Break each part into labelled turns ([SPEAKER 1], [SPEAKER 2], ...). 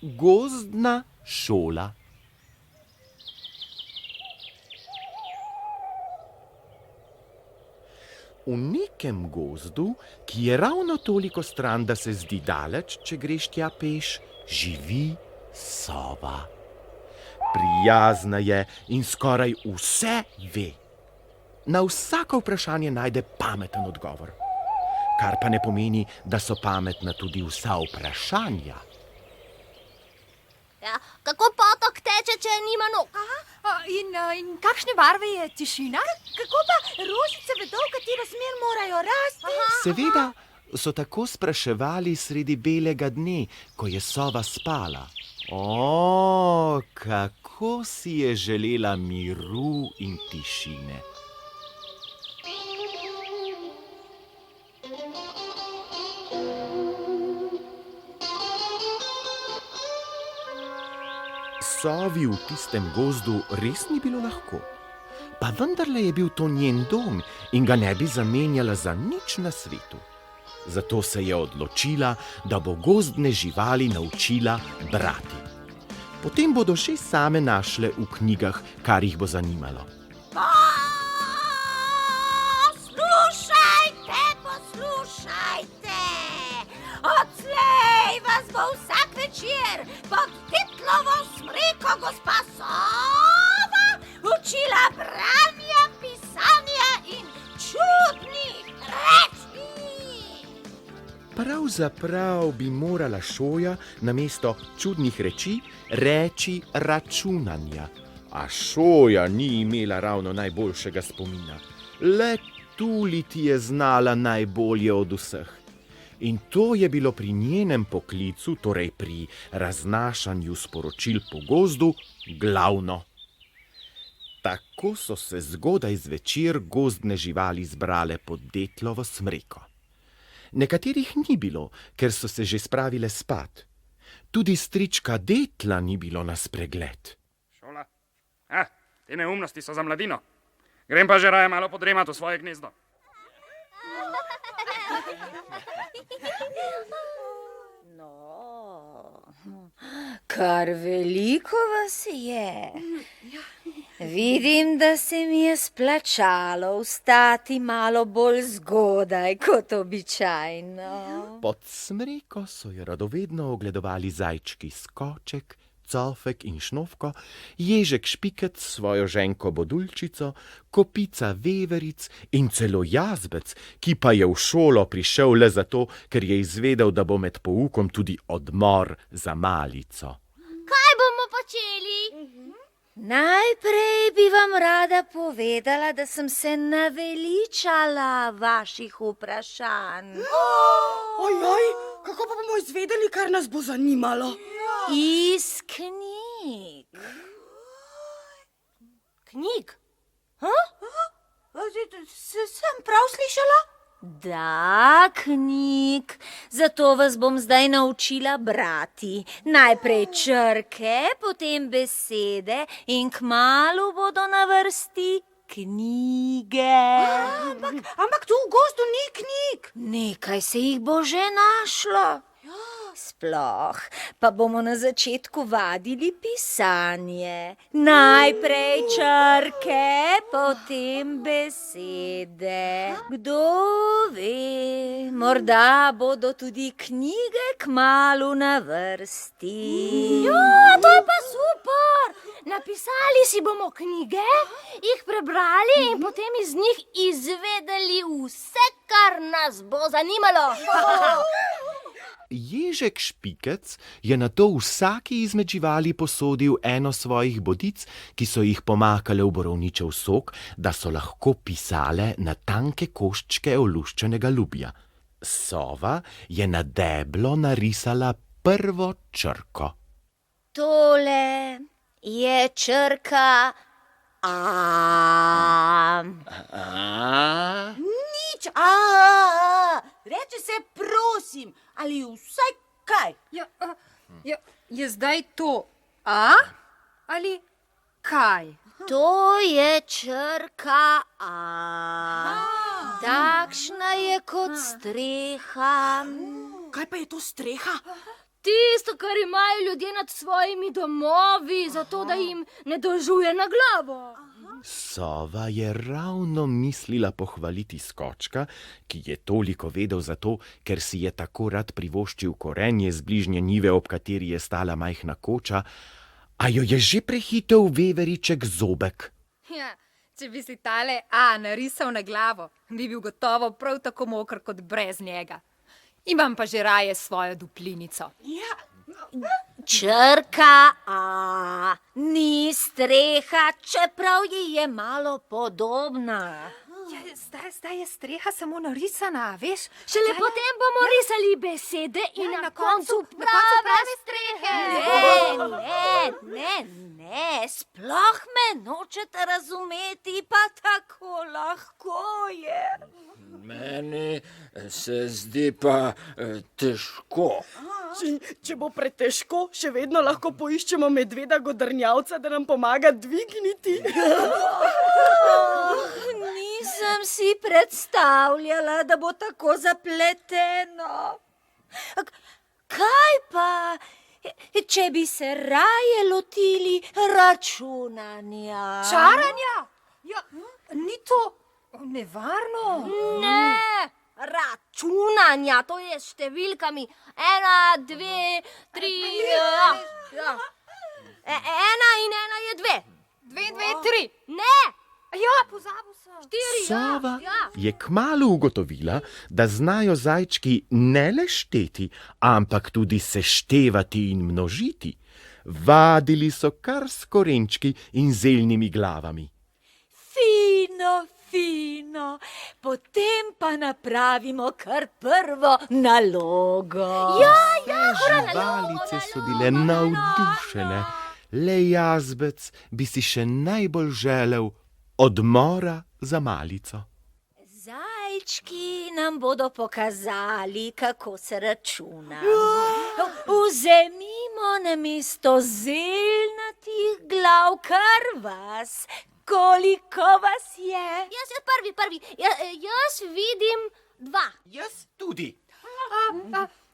[SPEAKER 1] Gozdna šola. V nekem gozdu, ki je ravno toliko stran, da se zdi daleč, če greš tja peš, živi sova. Prijazna je in skoraj vse ve. Na vsako vprašanje najde pameten odgovor. Kar pa ne pomeni, da so pametna tudi vsa vprašanja.
[SPEAKER 2] Ja, kako potok teče, če nima nog?
[SPEAKER 3] In kakšne barve je tišina?
[SPEAKER 4] Kako pa rožice vedo, v katero smer morajo rasti?
[SPEAKER 1] Seveda so tako spraševali sredi belega dne, ko je sova spala. O, kako si je želela miru in tišine. Sovi v tistem gozdu res ni bilo lahko. Pa vendarle je bil to njen dom in ga ne bi zamenjala za nič na svetu. Zato se je odločila, da bo gozdne živali naučila brati. Potem bodo še same našle v knjigah, kar jih bo zanimalo.
[SPEAKER 2] Poslušajte! Odslej vas bo vsak večer pod Detlovo smreko gospa Sova učila branja, pisanja in čudnih reči.
[SPEAKER 1] Pravzaprav bi morala Šoja namesto čudnih reči reči računanja. A Šoja ni imela ravno najboljšega spomina. Le tuliti je znala najbolje od vseh. In to je bilo pri njenem poklicu, torej pri raznašanju sporočil po gozdu, glavno. Tako so se zgodaj zvečer gozdne živali zbrale pod Detlovo smreko. Nekaterih ni bilo, ker so se že spravile spat. Tudi strička Detla ni bilo na spregled.
[SPEAKER 5] Šola? Te neumnosti so za mladino. Grem pa že raje malo podremat v svoje gnezdo.
[SPEAKER 6] No, kar veliko vas je. Vidim, da se mi je splačalo vstati malo bolj zgodaj kot običajno.
[SPEAKER 1] Pod smreko so jo radovedno ogledovali zajčki Skoček, Cofek in Šnofko, Ježek Špikec s svojo ženko Bodulčico, kopica Veveric in celo Jazbec, ki pa je v šolo prišel le zato, ker je izvedel, da bo med poukom tudi odmor za malico.
[SPEAKER 2] Kaj bomo počeli?
[SPEAKER 6] Najprej bi vam rada povedala, da sem se naveličala vaših vprašanj.
[SPEAKER 4] Ojoj, kako pa bomo izvedeli, kar nas bo zanimalo?
[SPEAKER 6] Iz knjig.
[SPEAKER 2] Knjig?
[SPEAKER 4] Sem prav slišala?
[SPEAKER 6] Da, knjig. Zato vas bom zdaj naučila brati. Najprej črke, potem besede in kmalu bodo na vrsti knjige.
[SPEAKER 4] Ampak tu v gozdu ni knjig.
[SPEAKER 6] Nekaj se jih bo že našlo. Sploh pa bomo na začetku vadili pisanje. Najprej črke, potem besede. Kdo ve, morda bodo tudi knjige kmalu na vrsti.
[SPEAKER 2] Ja, to je pa super! Napisali si bomo knjige, jih prebrali in potem iz njih izvedeli vse, kar nas bo zanimalo.
[SPEAKER 1] Ježek Špikec je nato vsaki izmed živali posodil eno svojih bodic, ki so jih pomakale v borovničev sok, da so lahko pisale na tanke koščke oluščenega lubja. Sova je na deblo narisala prvo črko.
[SPEAKER 6] Tole je črka A.
[SPEAKER 4] Nič. Reče se prosim, ali vsaj kaj.
[SPEAKER 3] Je zdaj to A ali kaj?
[SPEAKER 6] To je črka A. Takšna je kot streha.
[SPEAKER 4] Kaj pa je to streha?
[SPEAKER 2] Tisto, kar imajo ljudje nad svojimi domovi, zato da jim ne dožuje na glavo.
[SPEAKER 1] Sova je ravno mislila pohvaliti skočka, ki je toliko vedel zato, ker si je tako rad privoščil korenje z bližnje njive, ob kateri je stala majhna koča, a jo je že prehitel veveriček Zobek.
[SPEAKER 3] Ja, če bi si tale A narisal na glavo, bi bil gotovo prav tako moker kot brez njega. Imam pa že raje svojo duplinico.
[SPEAKER 6] Črka A ni streha, čeprav ji je malo podobna.
[SPEAKER 3] Ja, zdaj je streha samo narisana, veš?
[SPEAKER 2] Šele potem bomo risali besede in na koncu
[SPEAKER 3] na koncu
[SPEAKER 2] prave strehe.
[SPEAKER 6] Ne, sploh me nočete razumeti, pa tako lahko je.
[SPEAKER 7] Meni se zdi pa težko.
[SPEAKER 4] Če bo pretežko, še vedno lahko poiščemo medveda godrnjavca, da nam pomaga dvigniti.
[SPEAKER 6] Nisem si predstavljala, da bo tako zapleteno. Kaj pa, če bi se raje lotili računanja?
[SPEAKER 3] Čaranja? Ja, ni to nevarno?
[SPEAKER 2] Ne, računanja, to je s številkami. 1, 2, 3, ja. 1 in 1 je 2.
[SPEAKER 3] 2 in 2 je 3.
[SPEAKER 2] Ne,
[SPEAKER 3] Ja, pozabil sem.
[SPEAKER 2] 4,
[SPEAKER 1] Sova
[SPEAKER 2] ja.
[SPEAKER 1] je kmalu ugotovila, da znajo zajčki ne le šteti, ampak tudi seštevati in množiti. Vadili so kar s korenčki in zeljnimi glavami.
[SPEAKER 6] Fino, potem pa napravimo kar prvo nalogo.
[SPEAKER 1] Živalice so bile navdušene, le jazbec bi si še najbolj želel odmora za malico.
[SPEAKER 6] Zajčki nam bodo pokazali, kako se računa. Vzemimo namesto zeljnatih glav kar vas. Koliko vas je?
[SPEAKER 2] Jaz prvi. Jaz vidim 2.
[SPEAKER 1] Jaz tudi.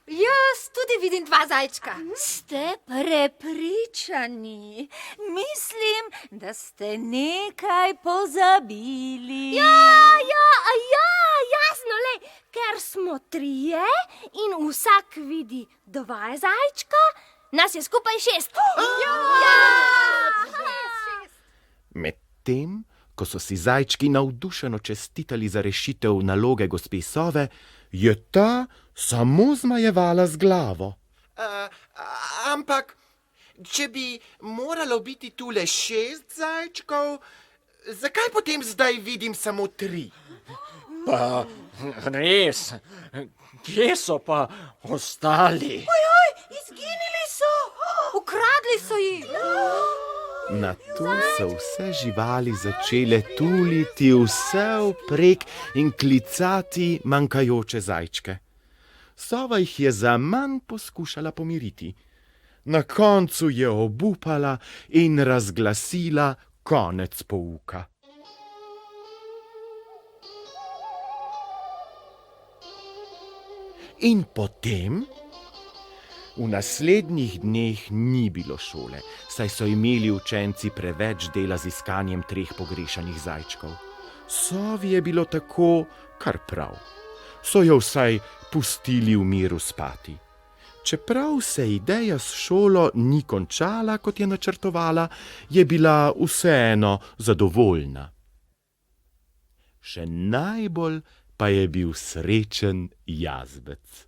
[SPEAKER 3] Jaz tudi vidim 2 zajčka.
[SPEAKER 6] Ste prepričani? Mislim, da ste nekaj pozabili.
[SPEAKER 2] Jasno, ker smo 3 in vsak vidi 2 zajčka, nas je skupaj 6.
[SPEAKER 1] Medtem, ko so si zajčki navdušeno čestitali za rešitev naloge gospe Sove, je ta samo zmajevala z glavo. Ampak, če bi moralo biti tule 6 zajčkov, zakaj potem zdaj vidim samo 3?
[SPEAKER 7] Pa res, kje so pa ostali?
[SPEAKER 3] Izginili so. Ukradli so jih.
[SPEAKER 1] Na to so vse živali začele tuliti vse vprek in klicati manjkajoče zajčke. Sova jih je zaman poskušala pomiriti. Na koncu je obupala in razglasila konec pouka. In potem v naslednjih dneh ni bilo šole, saj so imeli učenci preveč dela z iskanjem 3 pogrešanih zajčkov. Sovi je bilo tako kar prav. So jo vsaj pustili v miru spati. Čeprav se ideja s šolo ni končala, kot je načrtovala, je bila vseeno zadovoljna. Še najbolj pa je bil srečen jazbec.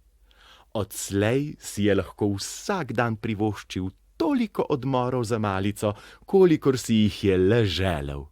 [SPEAKER 1] Odslej si je lahko vsak dan privoščil toliko odmorov za malico, kolikor si jih je le želel.